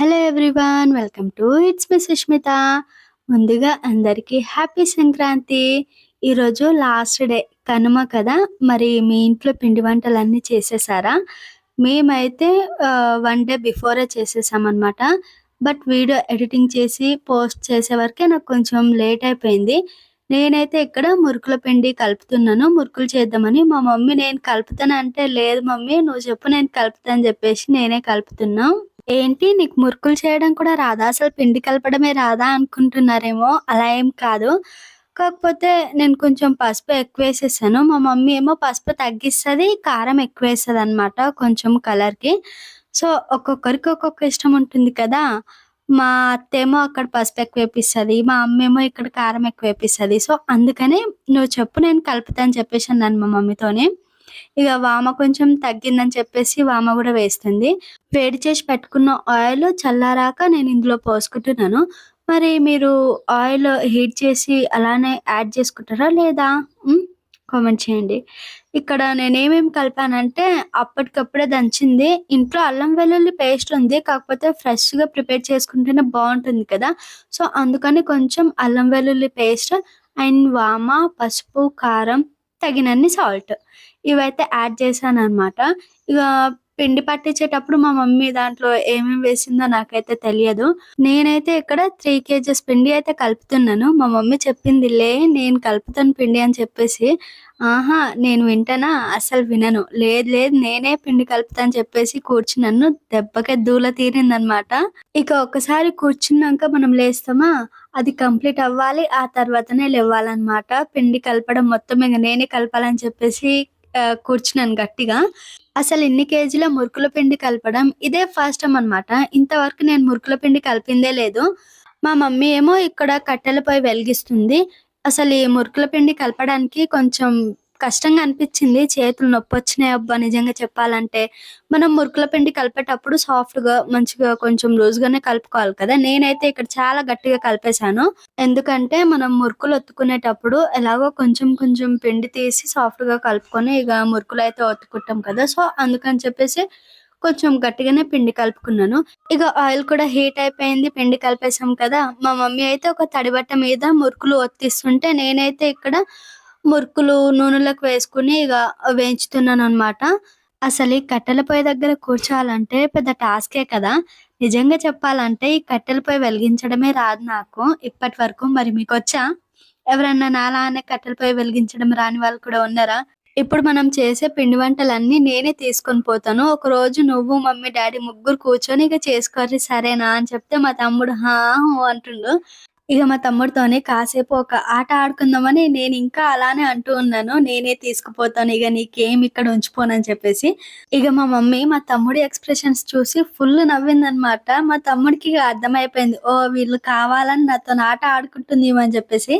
Hello everyone, welcome to it's me Sushmita. ముందుగా అందరికీ happy Sankranti. ఈరోజు లాస్ట్ డే కనుమ కదా. మరి మీ ఇంట్లో పిండి వంటలన్నీ చేసేసారా? మేమైతే 1 డే బిఫోరే చేసేసామన్నమాట. బట్ వీడియో ఎడిటింగ్ చేసి పోస్ట్ చేసే వరకే నాకు కొంచెం లేట్ అయిపోయింది. నేనైతే ఇక్కడ మురుకుల పిండి కలుపుతున్నాను. మురుకులు చేద్దామని మా మమ్మీ నేను కలుపుతాను అంటే, లేదు మమ్మీ నువ్వు చెప్పు నేను కలుపుతా అని చెప్పేసి నేనే కలుపుతున్నా. ఏంటి నీకు మురుకులు చేయడం కూడా రాదా? అసలు పిండి కలపడమే రాదా అనుకుంటున్నారేమో! అలా ఏం కాదు. కాకపోతే నేను కొంచెం పసుపు ఎక్కువేసేసాను. మా మమ్మీ ఏమో పసుపు తగ్గిస్తది, కారం ఎక్కువేస్తదనమాట కొంచెం కలర్‌కి. సో, ఒక్కొక్కరికి ఒక్కొక్క ఇష్టం ఉంటుంది కదా! మా అత్తేమో అక్కడ పసుపు ఎక్కువేపిస్తది. మా అమ్మేమో ఇక్కడ కారం ఎక్కువేపిస్తది. సో, అందుకని నువ్వు చెప్పు నేను కలుపుతా అని చెప్పేసి అన్నాను మా మమ్మీతోని. ఇగ వామ కొంచెం తగ్గిందని చెప్పేసి వామ గూడా వేస్తుంది. వేడి చేసి పెట్టుకున్న ఆయిల్ చల్లారాక నేను ఇందులో పోసుకుంటున్నాను. మరి మీరు ఆయిల్ హీట్ చేసి అలానే యాడ్ చేసుకుంటారా లేదా? హ్మ్. కామెంట్ చేయండి. ఇక్కడ నేనేమేమి కలిపానంటే అప్పటికప్పుడే దంచింది. ఇంట్లో అల్లం వెల్లుల్లి పేస్ట్ ఉంది. కాకపోతే ఫ్రెష్‌గా ప్రిపేర్ చేసుకుంటేనే బావుంటుంది కదా! సో, అందుకని కొంచెం అల్లం వెల్లుల్లి పేస్ట్ అండ్ వామ, పసుపు, కారం, తగినన్ని సాల్ట్ ఇవైతే యాడ్ చేశాననమాట. ఇగ పిండి పట్టించేటప్పుడు మా మమ్మీ దాంట్లో ఏమేమి వేసిందో నాకైతే తెలియదు. నేనైతే ఇక్కడ 3 కేజెస్ పిండి అయితే కలుపుతున్నాను. మా మమ్మీ చెప్పిందిలే నేను కలుపుతాను పిండి అని చెప్పేసి. ఆహా! నేను వింటానా? అస్సలు వినను. లేదు లేదు నేనే పిండి కలుపుతా అని చెప్పేసి కూర్చున్నాను. దెబ్బకే దూల తీరిందనమాట. ఇక ఒక్కసారి కూర్చున్నాక మనం లేస్తామా, అది కంప్లీట్ అవ్వాలి. ఆ తర్వాతనే లెవ్వాలనమాట. పిండి కలపడం మొత్తం ఇంగ నేనే కలపాలని చెప్పేసి కూర్చున్నాను గట్టిగా. అసలు ఇన్ని కేజీల మురుకుల పిండి కలపడం ఇదే ఫస్ట్ టైమ్ అనమాట. ఇంతవరకు నేను మురుకుల పిండి కలిపిందే లేదు. మా మమ్మీ ఏమో ఇక్కడ కట్టెల పొయ్యి వెలిగిస్తుంది. అసలు ఈ మురుకుల పిండి కలపడానికి కొంచెం కష్టంగా అనిపిచ్చింది. చేతులు నొప్పొచ్చినాయి అబ్బా! నిజంగా చెప్పాలంటే. మనం మురుకుల పిండి కలిపేటప్పుడు సాఫ్ట్‌గా, మంచిగా కొంచెం లూజ్‌గానే కలుపుకోవాలి కదా! నేనైతే ఇక్కడ చాలా గట్టిగా కలిపేశాను. ఎందుకంటే మనం మురుకులు ఒత్తుకునేటప్పుడు ఎలాగో కొంచెం కొంచెం పిండి తీసి సాఫ్ట్‌గా కలుపుకొని ఇగ మురుకులైతే ఒత్తుకుంటాం కదా! సో, అందుకని చెప్పేసి కొంచెం గట్టిగానే పిండి కలుపుకున్నాను. ఇగ ఆయిల్ కూడా హీట్ అయిపోయింది. పిండి కలిపేసాం కదా! మా మమ్మీ అయితే ఒక తడి బట్ట మీద మురుకులు ఒత్తిస్తుంటే నేనైతే ఇక్కడ మురుకులు నూనెలోకి వేసుకొని ఇగ వేయించుతున్నాననమాట. అసలు ఈ కట్టెల పొయ్యి దగ్గర కూర్చోవాలంటే పెద్ద టాస్కే కదా! నిజంగా చెప్పాలంటే ఈ కట్టెల పొయ్యి వెలిగించడమే రాదు నాకు ఇప్పటి వరకు. మరి మీకొచ్చా? ఎవరన్నా నాలానే కట్టెల పొయ్యి వెలిగించడం రాని వాళ్ళు కూడా ఉన్నారా? ఇప్పుడు మనం చేసే పిండి వంటలన్నీ నేనే తీసుకొని పోతాను. ఒకరోజు నువ్వు, మమ్మీ, డ్యాడీ ముగ్గురు కూర్చొని ఇక చేసుకోర్రి సరేనా అని చెప్తే మా తమ్ముడు హా! హూ అంటుండు. ఇగ మా తమ్ముడితోని కాసేపు ఒక ఆట ఆడుకుందామని నేనింకా అలానే అంటూ ఉన్నాను. నేనే తీసుకుపోతాను ఇగ నీకేమి ఇక్కడ ఉంచిపోనని చెప్పేసి. ఇగ మా మమ్మీ మా తమ్ముడి ఎక్స్‌ప్రెషన్స్ చూసి ఫుల్ నవ్విందనమాట. మా తమ్ముడికి ఇగ అర్థమైపోయింది. ఓహ్! వీళ్ళు కావాలని నాతోని ఆట ఆడుకుంటుంది ఈమె అని చెప్పేసి.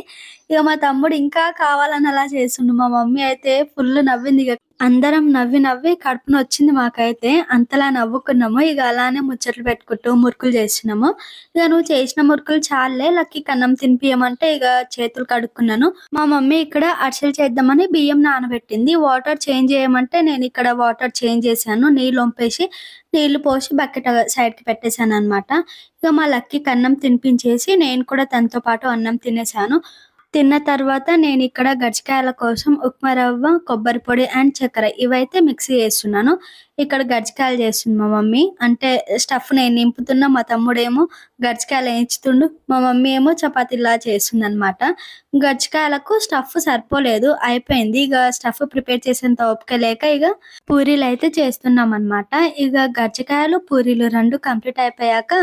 ఇగ మా తమ్ముడు ఇంకా కావాలని అలా చేస్తుండు. మా మమ్మీ అయితే ఫుల్ నవ్విందిగ. అందరం నవ్వి నవ్వి కడుపు నొచ్చింది మాకైతే. అంతలా నవ్వుకున్నాము. ఇగ అలానే ముచ్చట్లు పెట్టుకుంటూ మురుకులు చేస్తున్నాము. ఇగ నువ్వు చేసిన మురుకులు చాలులే లక్కీకి అన్నం తినిపియమంటే ఇగ చేతులు కడుక్కున్నాను. మా మమ్మీ ఇక్కడ అరిసెలు చేద్దామని బియ్యం నానబెట్టింది. వాటర్ చేంజ్ చేయమంటే నేనిక్కడ వాటర్ చేంజ్ చేశాను. నీళ్ళొంపేసి నీళ్లు పోసి బకెట్ సైడ్‌కి పెట్టేశాననమాట. ఇగ మా లక్కీకి అన్నం తినిపించేసి నేను కూడా తనతో పాటు అన్నం తినేసాను. తిన్న తర్వాత నేనిక్కడ గజ్జికాయల కోసం ఉప్మా రవ్వ, కొబ్బరి పొడి అండ్ చక్కెర ఇవైతే మిక్సీ చేస్తున్నాను. ఇక్కడ గజ్జికాయలు చేస్తుంది మా మమ్మీ. అంటే స్టఫ్ నేను నింపుతున్నా, మా తమ్ముడేమో గజ్జికాయలు ఏయించుతుండు. మా మమ్మీ ఏమో చపాతీలా చేస్తుందనమాట. గజ్జికాయలకు స్టఫ్ సరిపోలేదు. అయిపోయింది. ఇగ స్టఫ్ ప్రిపేర్ చేసేంత ఓపిక లేక ఇగ పూరీలైతే చేస్తున్నామనమాట. ఇగ గజ్జికాయలు, పూరీలు 2 కంప్లీట్ అయిపోయాక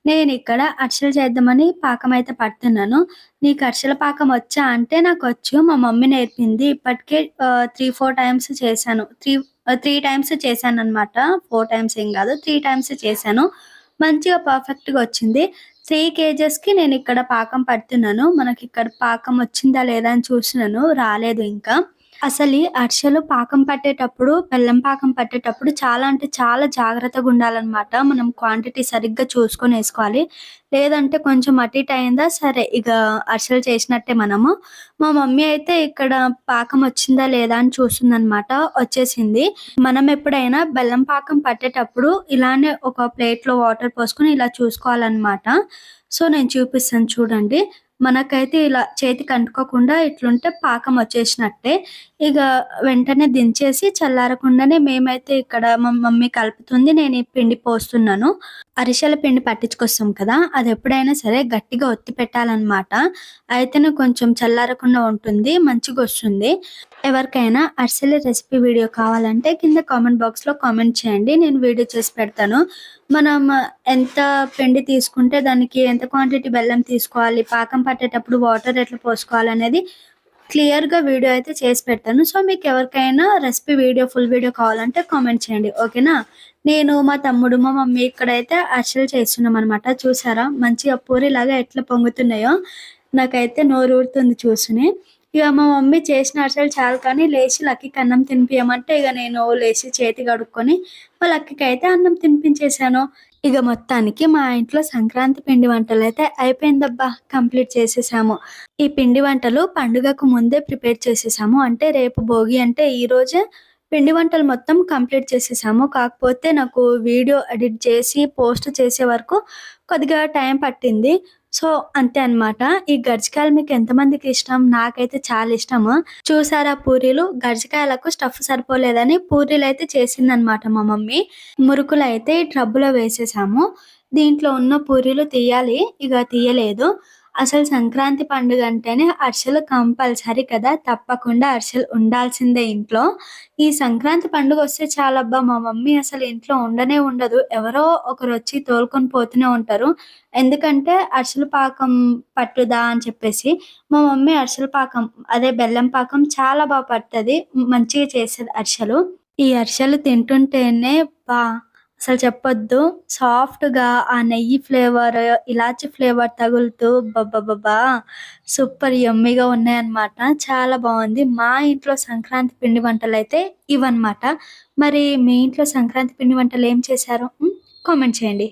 నేనిక్కడ అరిసెలు చేద్దామని పాకమైతే పడుతున్నాను. "నీకు అరిసెల పాకం వచ్చా?" అంటే నాకొచ్చు. మా మమ్మీ నేర్పింది. ఇప్పటికే 3, 4 టైమ్స్ చేశాను. 3 టైమ్స్ చేశాననమాట. 4 టైమ్స్ ఏం గాదు. 3 టైమ్స్ చేశాను. మంచిగా పర్ఫెక్ట్‌గా వచ్చింది. 3 కేజెస్‌కి నేనిక్కడ పాకం పడుతున్నాను. మనకిక్కడ పాకం వచ్చిందా లేదా అని చూస్తున్నాను. రాలేదు ఇంకా. అసలు ఈ అరిసెలు పాకం పట్టేటప్పుడు, బెల్లం పాకం పట్టేటప్పుడు చాలా అంటే చాలా జాగ్రత్తగుండాలనమాట. మనం క్వాంటిటీ సరిగ్గా చూసుకొనేసుకోవాలి. లేదంటే కొంచెం అటు ఇటు అయిందా సరే ఇక అరిసెలు చేసినట్టే మనము. మా మమ్మీ అయితే ఇక్కడ పాకం వచ్చిందా లేదా అని చూస్తుందనమాట. వచ్చేసింది. మనం ఎప్పుడైనా బెల్లం పాకం పట్టేటప్పుడు ఇలానే ఒక ప్లేట్‌లో వాటర్ పోసుకొని ఇలా చూసుకోవాలనమాట. సో, నేను చూపిస్తాను చూడండి. మనకైతే ఇలా చేతికి అంటుకోకుండా ఇట్లుంటే పాకం వచ్చేసినట్టే. ఇగ వెంటనే దించేసి చల్లారకుండానే మేమైతే ఇక్కడ మా మమ్మీ కలుపుతుంది. నేను ఈ పిండి పోస్తున్నాను. అరిసెల పిండి పట్టించుకొస్తాం కదా! అదెప్పుడైనా సరే గట్టిగా ఒత్తి పెట్టాలనమాట. అయితేనే కొంచెం చల్లారకుండా ఉంటుంది. మంచిగొస్తుంది. ఎవరికైనా అరిసెల రెసిపీ వీడియో కావాలంటే కింద కామెంట్ బాక్స్‌లో కామెంట్ చేయండి. నేను వీడియో చేసి పెడతాను. మనం ఎంత పిండి తీసుకుంటే దానికి ఎంత క్వాంటిటీ బెల్లం తీసుకోవాలి, పాకం పట్టేటప్పుడు వాటర్ ఎట్లా పోసుకోవాలనేది క్లియర్‌గా వీడియో అయితే చేసి పెడతాను. సో, మీకెవరికైనా రెసిపీ వీడియో, ఫుల్ వీడియో కావాలంటే కామెంట్ చేయండి. ఓకేనా? నేను, మా తమ్ముడు, మా మమ్మీ ఇక్కడైతే అరిసెలు చేస్తున్నామనమాట. చూసారా? మంచిగా పూరిలాగా ఎట్లా పొంగుతున్నాయో. నాకైతే నోరూరుతుంది చూస్తూనే. ఇగ మా మమ్మీ చేసిన అరిసెలు చాలు కానీ లేచి లక్కీకి అన్నం తినిపియమంటే ఇగ నేను లేసి చేతి కడుక్కొని మా లక్కీకైతే అన్నం తినిపించేసాను. ఇగ మొత్తానికి మా ఇంట్లో సంక్రాంతి పిండి వంటలైతే అయిపోయిందబ్బా! కంప్లీట్ చేసేసాము. ఈ పిండి వంటలు పండుగకు ముందే ప్రిపేర్ చేసేసాము. అంటే రేపు భోగి అంటే ఈరోజే పిండి వంటలు మొత్తం కంప్లీట్ చేసేసాము. కాకపోతే నాకు వీడియో ఎడిట్ చేసి పోస్ట్ చేసే వరకు కొద్దిగా టైం పట్టింది. సో, అంతే అన్నమాట. ఈ గర్జికాయలు మీకు ఎంతమందికి ఇష్టం? నాకైతే చాలా ఇష్టము. చూసారా పూరీలు? గర్జికాయలకు స్టఫ్ సరిపోలేదని పూరీలైతే చేసిందనమాట మా మమ్మీ. మురుకులైతే ఈ టబ్బులో వేసేసాము. దీంట్లో ఉన్న పూరీలు తీయాలి. ఇగ తీయలేదు. అసలు సంక్రాంతి పండుగ అంటేనే అరిసెలు కంపల్సరీ కదా! తప్పకుండా అరిసెలు ఉండాల్సిందే ఇంట్లో. ఈ సంక్రాంతి పండుగొస్తే చాలబ్బా! మా మమ్మీ అసలు ఇంట్లో ఉండనే ఉండదు. ఎవరో ఒకరొచ్చి తోలుకొని పోతూనే ఉంటారు. ఎందుకంటే అరిసెల పాకం పట్టుదా అని చెప్పేసి. మా మమ్మీ అరిసెల పాకం అదే బెల్లం పాకం చాలా పడతది. మంచిగా చేస్తది అరిసెలు. ఈ అరిసెలు తింటుంటేనే అబ్బా! అసలు చెప్పొద్దు. సాఫ్ట్‌గా ఆ నెయ్యి ఫ్లేవర్, ఇలాచి ఫ్లేవర్ తగులుతూ అబ్బబ్బబ్బా! సూపర్ యమ్మీగా ఉన్నాయన్నమాట. చాలా బావుంది. మా ఇంట్లో సంక్రాంతి పిండి వంటలైతే ఇవన్నమాట. మరి మీ ఇంట్లో సంక్రాంతి పిండి వంటలు ఏం చేశారు? కామెంట్ చేయండి.